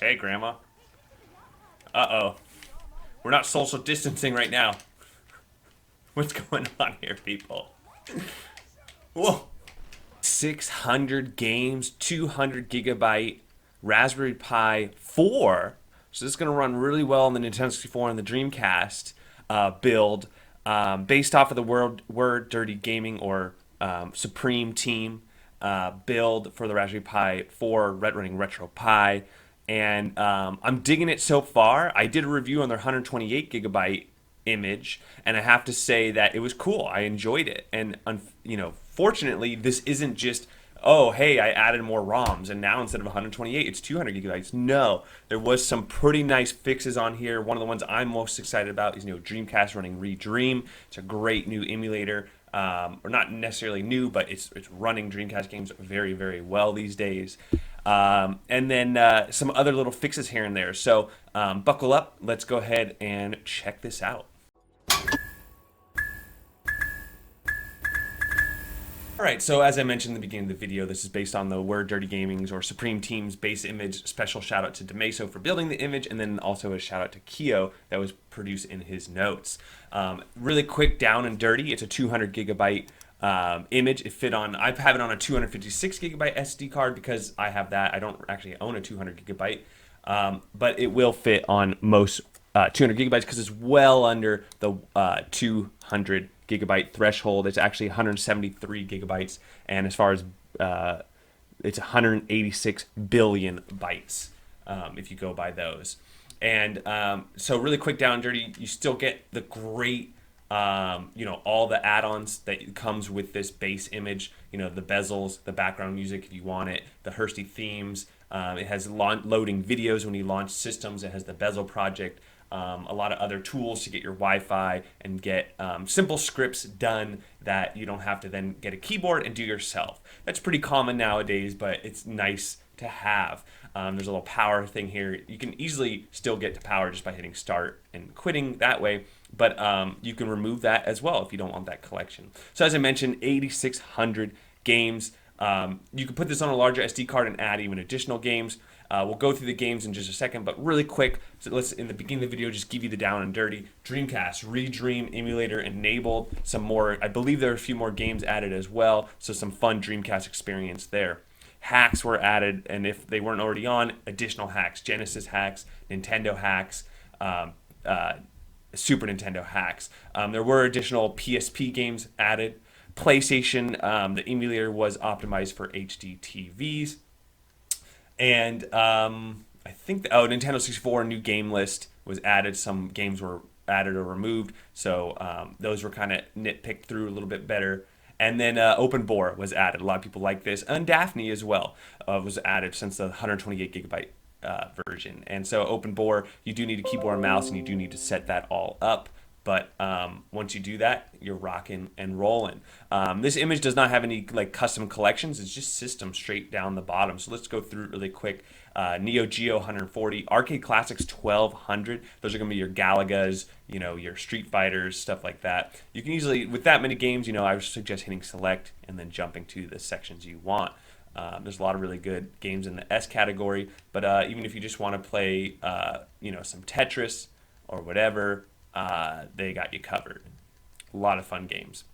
Hey, Grandma. Uh-oh. We're not social distancing right now. What's going on here, people? Whoa. 600 games, 200 gigabyte Raspberry Pi 4. So this is going to run really well on the Nintendo 64 and the Dreamcast build, based off of the Word Dirty Gaming or Supreme Team build for the Raspberry Pi 4 running Retro Pi. And I'm digging it so far. I did a review on their 128 gigabyte image, and I have to say that it was cool. I enjoyed it, and fortunately, this isn't just, oh hey, I added more ROMs and now instead of 128 it's 200 gigabytes. No, there was some pretty nice fixes on here. One of the ones I'm most excited about is Dreamcast running Redream. It's a great new emulator, or not necessarily new, but it's running Dreamcast games very, very well these days. And then some other little fixes here and there. So buckle up. Let's go ahead and check this out. Alright, so as I mentioned in the beginning of the video, this is based on the Word Dirty Gaming's or Supreme Team's base image. Special shout out to Demeso for building the image, and then also a shout out to Keo that was produced in his notes. Really quick, down and dirty, it's a 200 gigabyte image. It fit on, I have it on a 256 gigabyte SD card because I have that. I don't actually own a 200 gigabyte, but it will fit on most 200 gigabytes because it's well under the 200 gigabyte threshold. It's actually 173 gigabytes, and as far as it's 186 billion bytes if you go by those. And so really quick, down and dirty, you still get the great all the add-ons that comes with this base image, the bezels, the background music if you want it, the Hursty themes. It has loading videos when you launch systems. It has the bezel project. A lot of other tools to get your Wi-Fi and get simple scripts done that you don't have to then get a keyboard and do yourself. That's pretty common nowadays, but it's nice to have. There's a little power thing here. You can easily still get to power just by hitting start and quitting that way, but you can remove that as well if you don't want that collection. So as I mentioned, 8,600 games. You can put this on a larger SD card and add even additional games. We'll go through the games in just a second, but really quick, so let's, in the beginning of the video, just give you the down and dirty. Dreamcast, Redream emulator enabled. Some more, I believe there are a few more games added as well, so some fun Dreamcast experience there. Hacks were added, and if they weren't already on, additional hacks. Genesis hacks, Nintendo hacks, Super Nintendo hacks. There were additional PSP games added. PlayStation, the emulator was optimized for HD TVs. And I think, Nintendo 64 new game list was added. Some games were added or removed, so those were kind of nitpicked through a little bit better. And then Open Bore was added. A lot of people like this. And Daphne as well was added since the 128 gigabyte version. And so Open Bore, you do need a keyboard and mouse, and you do need to set that all up. But once you do that, you're rocking and rolling. This image does not have any custom collections. It's just system straight down the bottom. So let's go through it really quick. Neo Geo 140, Arcade Classics 1200. Those are going to be your Galagas, your Street Fighters, stuff like that. You can easily, with that many games, I would suggest hitting select and then jumping to the sections you want. There's a lot of really good games in the S category. But even if you just want to play, some Tetris or whatever, they got you covered. A lot of fun games.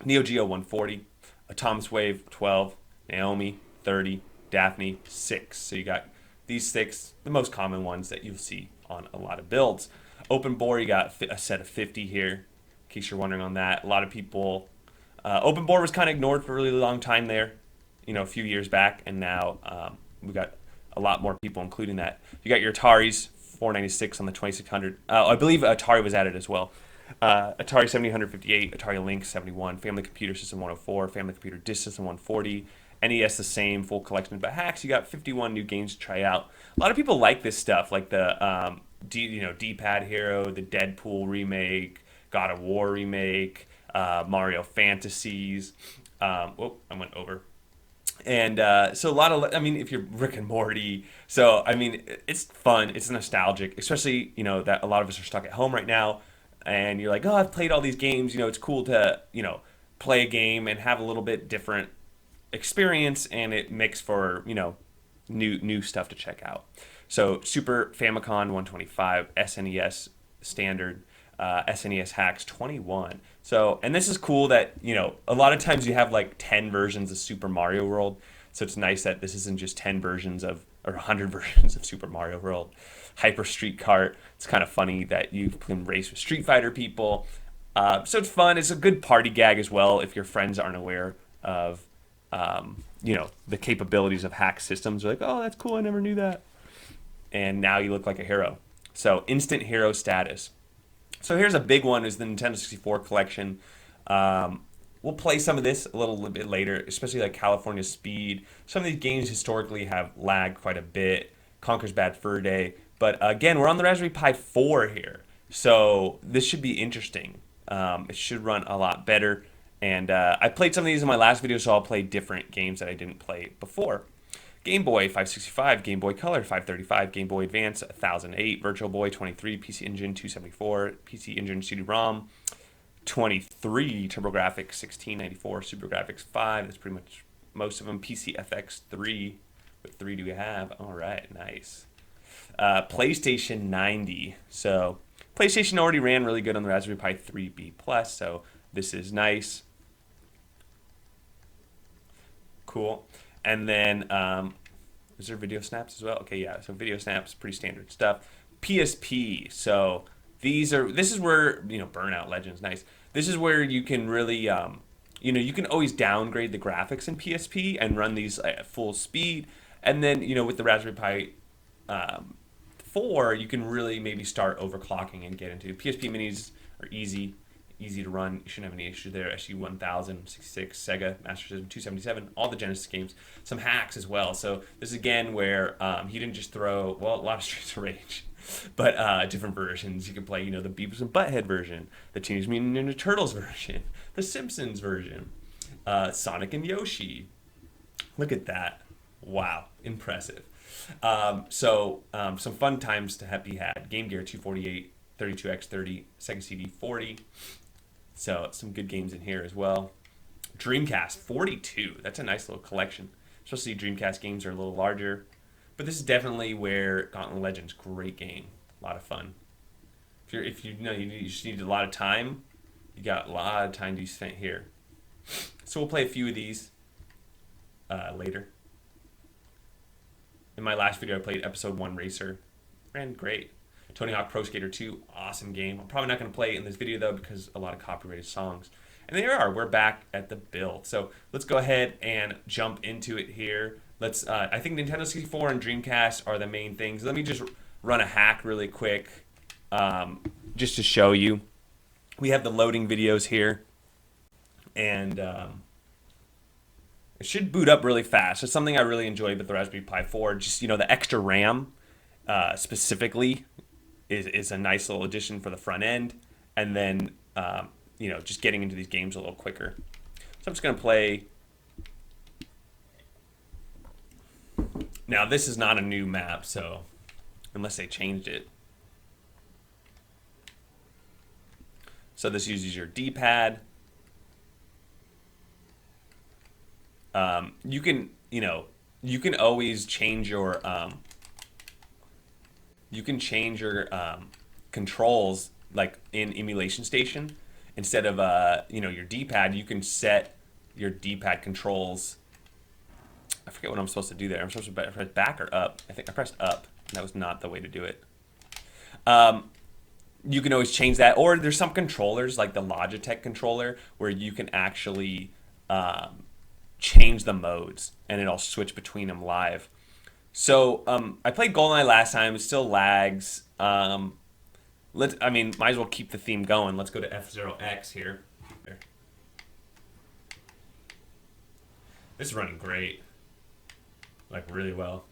Neo Geo 140, Atomic Wave 12, Naomi 30, Daphne 6. So you got these 6, the most common ones that you'll see on a lot of builds. Open Bore, you got a set of 50 here, in case you're wondering on that. A lot of people, Open Bore was kind of ignored for a really long time there, a few years back, and now we got a lot more people including that. You got your Ataris, 496 on the 2600. I believe Atari was added as well. Atari 7058, Atari Lynx 71, Family Computer System 104, Family Computer Disk System 140, NES the same, full collection. But hacks, you got 51 new games to try out. A lot of people like this stuff, like the D-Pad Hero, the Deadpool remake, God of War remake, Mario Fantasies. I went over. And so a lot of, if you're Rick and Morty, so it's fun, it's nostalgic, especially that a lot of us are stuck at home right now, and you're like, oh, I've played all these games, it's cool to play a game and have a little bit different experience, and it makes for new stuff to check out. So Super Famicom 125, SNES standard, SNES hacks 21. So, and this is cool that, a lot of times you have like 10 versions of Super Mario World. So it's nice that this isn't just 10 versions of, or 100 versions of Super Mario World. Hyper Street Kart. It's kind of funny that you can race with Street Fighter people. So it's fun. It's a good party gag as well if your friends aren't aware of, the capabilities of hack systems. They're like, oh, that's cool. I never knew that. And now you look like a hero. So instant hero status. So here's a big one: is the Nintendo 64 collection. We'll play some of this a little bit later, especially like California Speed. Some of these games historically have lagged quite a bit. Conker's Bad Fur Day. But again, we're on the Raspberry Pi 4 here. So this should be interesting. It should run a lot better. And I played some of these in my last video, so I'll play different games that I didn't play before. Game Boy 565, Game Boy Color 535, Game Boy Advance 1008, Virtual Boy 23, PC Engine 274, PC Engine CD-ROM 23, TurboGrafx 1694, SuperGrafx 5. That's pretty much most of them. PC FX 3. What 3 do we have? All right, nice. PlayStation 90. So PlayStation already ran really good on the Raspberry Pi 3B Plus, so this is nice. Cool. And then, is there video snaps as well? Okay, yeah. So video snaps, pretty standard stuff. PSP. So this is where, Burnout Legends, nice. This is where you can really, you can always downgrade the graphics in PSP and run these at full speed. And then, with the Raspberry Pi 4, you can really maybe start overclocking and get into PSP minis are easy to run. You shouldn't have any issue there. SU 1000, 66, Sega, Master System 277, all the Genesis games. Some hacks as well. So this is again where he didn't just throw, a lot of Streets of Rage, but different versions. You can play, the Beavis and Butthead version, the Teenage Mutant Ninja Turtles version, the Simpsons version, Sonic and Yoshi. Look at that. Wow, impressive. Some fun times to be had. Game Gear 248, 32x30, Sega CD 40. So some good games in here as well. Dreamcast 42. That's a nice little collection. Especially Dreamcast games are a little larger. But this is definitely where Gauntlet Legends, great game. A lot of fun. If you just need a lot of time, you got a lot of time to be spent here. So we'll play a few of these later. In my last video, I played Episode 1 Racer. Ran great. Tony Hawk Pro Skater 2, awesome game. I'm probably not going to play it in this video, though, because a lot of copyrighted songs. And there we're back at the build. So let's go ahead and jump into it here. I think Nintendo 64 and Dreamcast are the main things. Let me just run a hack really quick, just to show you. We have the loading videos here, and it should boot up really fast. It's something I really enjoy with the Raspberry Pi 4. Just, the extra RAM, specifically, is a nice little addition for the front end, and then just getting into these games a little quicker. So I'm just going to play. Now this is not a new map, so unless they changed it. So this uses your D-pad. You can always change your controls, like in Emulation Station. Instead of your D-pad, you can set your D-pad controls. I forget what I'm supposed to do there. I'm supposed to press back or up. I think I pressed up. That was not the way to do it. You can always change that, or there's some controllers like the Logitech controller where you can actually change the modes and it'll switch between them live. So I played GoldenEye last time. It still lags. Might as well keep the theme going. Let's go to F0X here. This is running great. Like really well.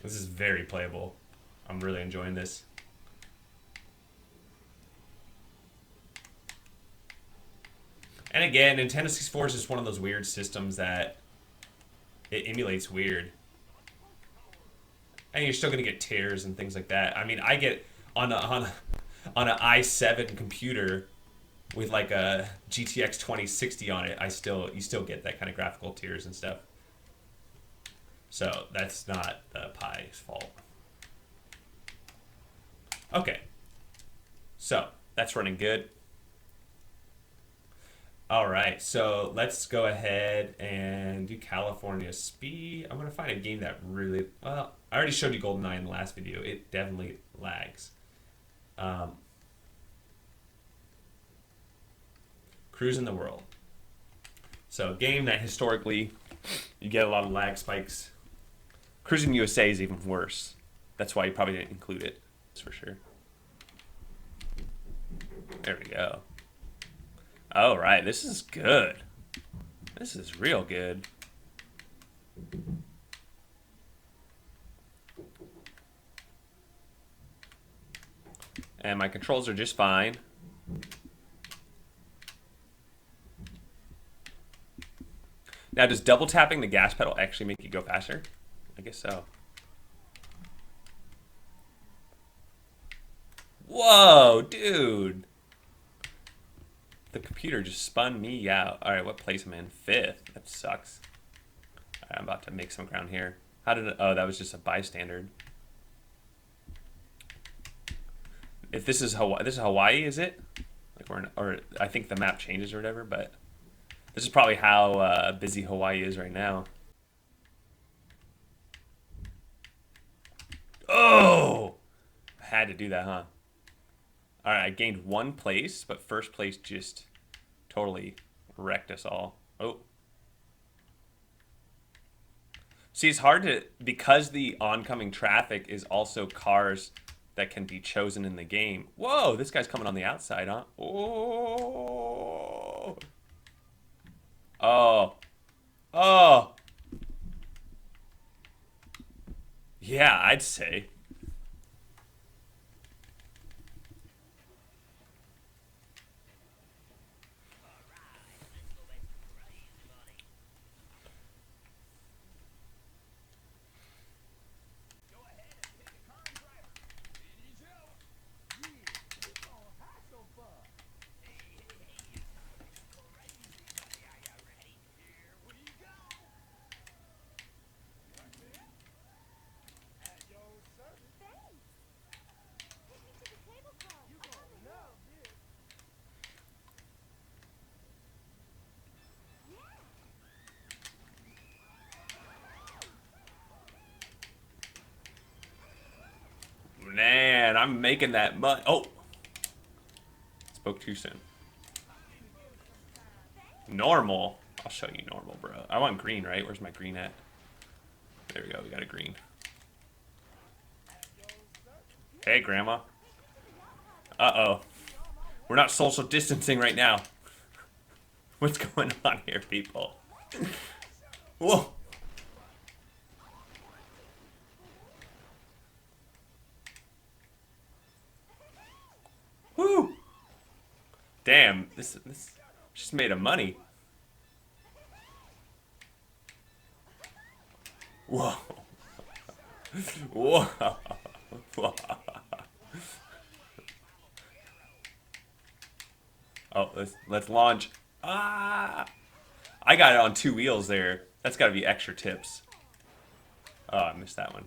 This is very playable. I'm really enjoying this. And again, Nintendo 64 is just one of those weird systems that it emulates weird. And you're still going to get tears and things like that. I mean, I get on on an i7 computer with like a GTX 2060 on it, you still get that kind of graphical tears and stuff. So that's not the Pi's fault. Okay, so that's running good. All right, so let's go ahead and do California Speed. I'm gonna find a game that really, well, I already showed you GoldenEye in the last video. It definitely lags. Cruising the World. So a game that historically you get a lot of lag spikes. Cruising USA is even worse. That's why you probably didn't include it. That's for sure. There we go. All right, this is good. This is real good. And my controls are just fine. Now, does double tapping the gas pedal actually make you go faster? I guess so. Whoa, dude. The computer just spun me out. All right, what place am I in? 5th. That sucks. All right, I'm about to make some ground here. How did it? Oh, that was just a bystander. If this is Hawaii, is it? Like we're in, or I think the map changes or whatever, but this is probably how busy Hawaii is right now. Oh, I had to do that, huh? All right, I gained 1 place, but first place just totally wrecked us all. Oh. See, it's hard to, because the oncoming traffic is also cars that can be chosen in the game. Whoa, this guy's coming on the outside, huh? Oh. Oh. Oh. Yeah, I'd say. Man, I'm making that money. Oh. Spoke too soon. Normal. I'll show you normal, bro. I want green, right? Where's my green at? There we go. We got a green. Hey, Grandma. Uh-oh. We're not social distancing right now. What's going on here, people? Whoa. Woo. Damn, this just made a money. Whoa. Whoa. Whoa. Oh, let's launch. Ah! I got it on 2 wheels there. That's got to be extra tips. Oh, I missed that one.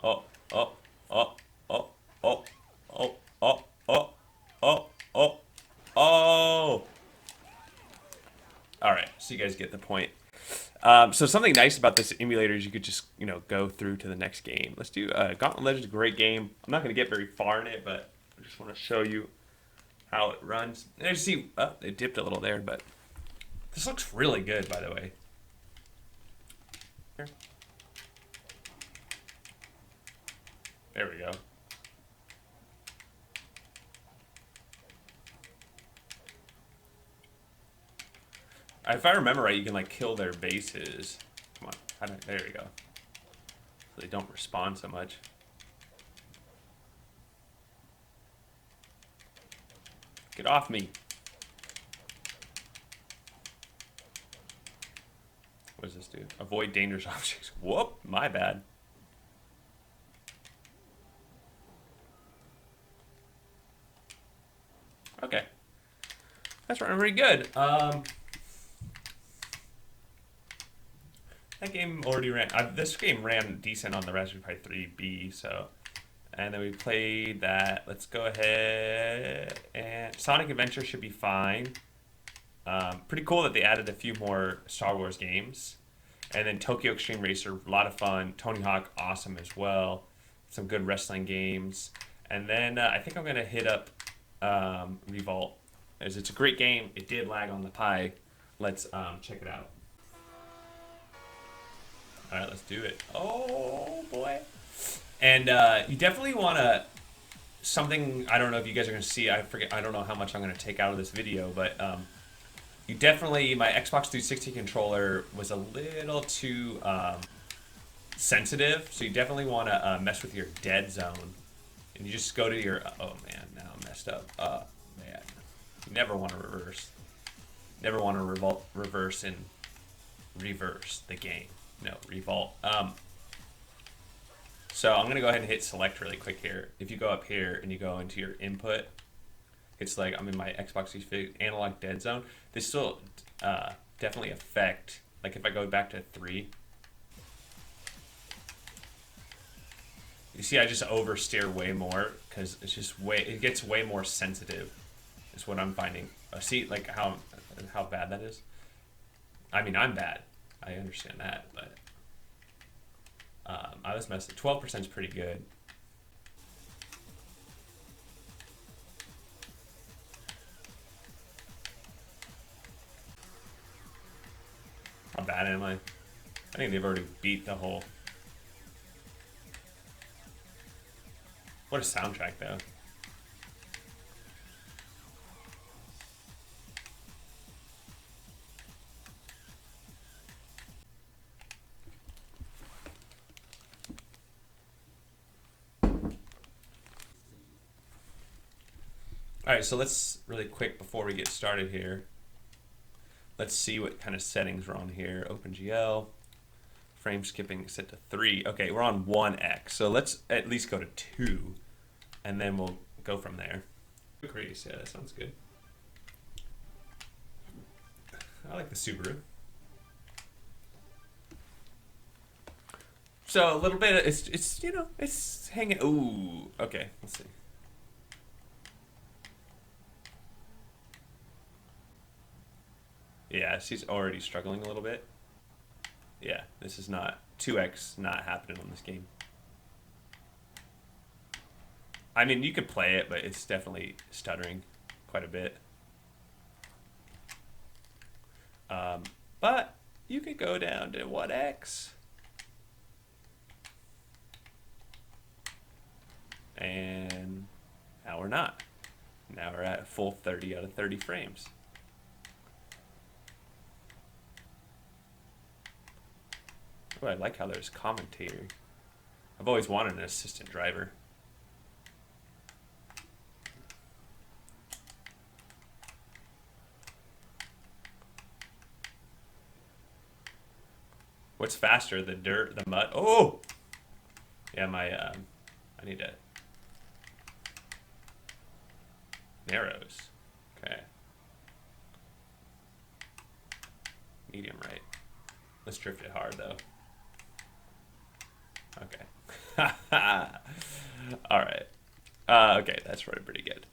Oh, oh, oh, oh, oh, oh, oh, oh, oh, oh, oh. All right, so you guys get the point. So something nice about this emulator is you could just, go through to the next game. Let's do Gauntlet Legends, a great game. I'm not going to get very far in it, but I just want to show you how it runs. And you see, it dipped a little there, but this looks really good, by the way. Here. There we go. If I remember right, you can kill their bases. Come on, there we go. So they don't respond so much. Get off me. What does this do? Avoid dangerous objects. Whoop, my bad. That's running pretty good. That game already ran. This game ran decent on the Raspberry Pi 3B, so. And then we played that. Let's go ahead and Sonic Adventure should be fine. Pretty cool that they added a few more Star Wars games. And then Tokyo Extreme Racer, a lot of fun. Tony Hawk, awesome as well. Some good wrestling games. And then I think I'm going to hit up Revolt, as it's a great game. It did lag on the Pi. Let's check it out. All right, let's do it. Oh, boy. And you definitely want to, something, I don't know if you guys are going to see, I don't know how much I'm going to take out of this video, but you definitely, my Xbox 360 controller was a little too sensitive, so you definitely want to mess with your dead zone. And you just go to your, oh man, now I'm messed up. Man, you never want to reverse. Never want to reverse and reverse the game. No, revolt. So I'm going to go ahead and hit select really quick here. If you go up here and you go into your input, it's like I'm in my Xbox 360 analog dead zone. This will definitely affect, like if I go back to 3, you see I just oversteer way more because it's just it gets way more sensitive is what I'm finding. See like how bad that is? I mean, I'm bad. I understand that, but I was messing. 12% is pretty good. How bad am I? I think they've already beat the whole. What a soundtrack, though. All right, so let's really quick before we get started here. Let's see what kind of settings are on here. OpenGL, frame skipping set to 3. Okay, we're on 1x, so let's at least go to 2, and then we'll go from there. Grease, yeah, that sounds good. I like the Subaru. So a little bit, it's you know, it's hanging. Ooh, okay, let's see. Yeah, she's already struggling a little bit. Yeah, this is not 2x not happening on this game. I mean, you could play it, but it's definitely stuttering quite a bit. But you could go down to 1x. And now we're not. Now we're at full 30 out of 30 frames. Oh, I like how there's commentary. I've always wanted an assistant driver. What's faster, the dirt, the mud? Oh! Yeah, my, I need to... Narrows. Okay. Medium right. Let's drift it hard, though. Okay. All right. Okay, that's pretty good.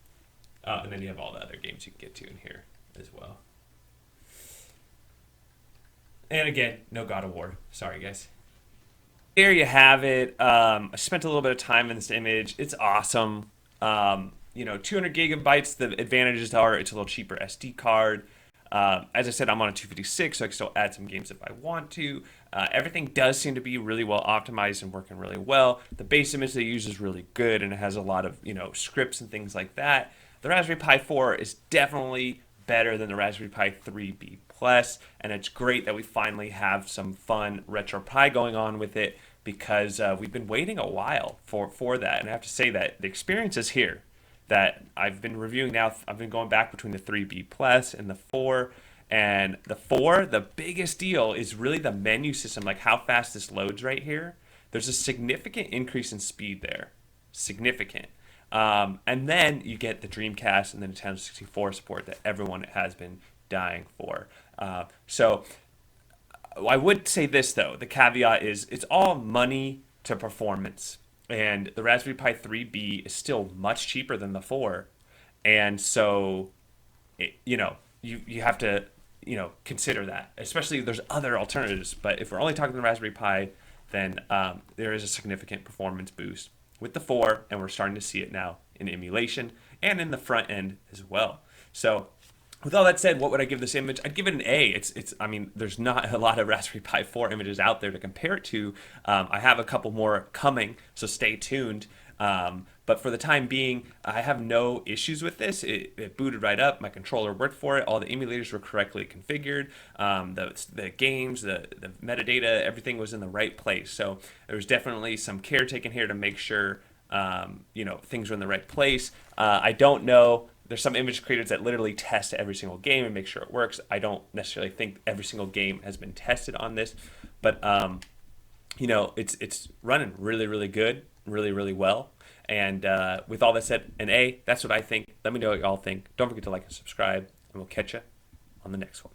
And then you have all the other games you can get to in here as well. And again, no God of War. Sorry, guys. There you have it. I spent a little bit of time in this image. It's awesome. You know, 200 gigabytes. The advantages are it's a little cheaper SD card. As I said, I'm on a 256, so I can still add some games if I want to. Everything does seem to be really well optimized and working really well. The base image they use is really good, and it has a lot of, you know, scripts and things like that. The Raspberry Pi 4 is definitely better than the Raspberry Pi 3B Plus, and it's great that we finally have some fun retro Pi going on with it because we've been waiting a while for that, and I have to say that the experience is here. That I've been reviewing now. I've been going back between the 3B Plus and the 4. And the 4, the biggest deal is really the menu system, like how fast this loads right here. There's a significant increase in speed there. Significant. And then you get the Dreamcast and the Nintendo 64 support that everyone has been dying for. So I would say this though: the caveat is it's all money to performance, and the Raspberry Pi 3B is still much cheaper than the 4, and so you have to consider that. Especially there's other alternatives, but if we're only talking the Raspberry Pi, then there is a significant performance boost with the 4, and we're starting to see it now in emulation and in the front end as well. So with all that said, what would I give this image? I'd give it an A. It's. I mean, there's not a lot of Raspberry Pi 4 images out there to compare it to. I have a couple more coming, so stay tuned. But for the time being, I have no issues with this. It booted right up. My controller worked for it. All the emulators were correctly configured. The games, the metadata, everything was in the right place. So there was definitely some care taken here to make sure things were in the right place. I don't know. There's some image creators that literally test every single game and make sure it works. I don't necessarily think every single game has been tested on this, but it's running really, really good, really, really well. And with all that said, an A, that's what I think. Let me know what y'all think. Don't forget to like and subscribe, and we'll catch you on the next one.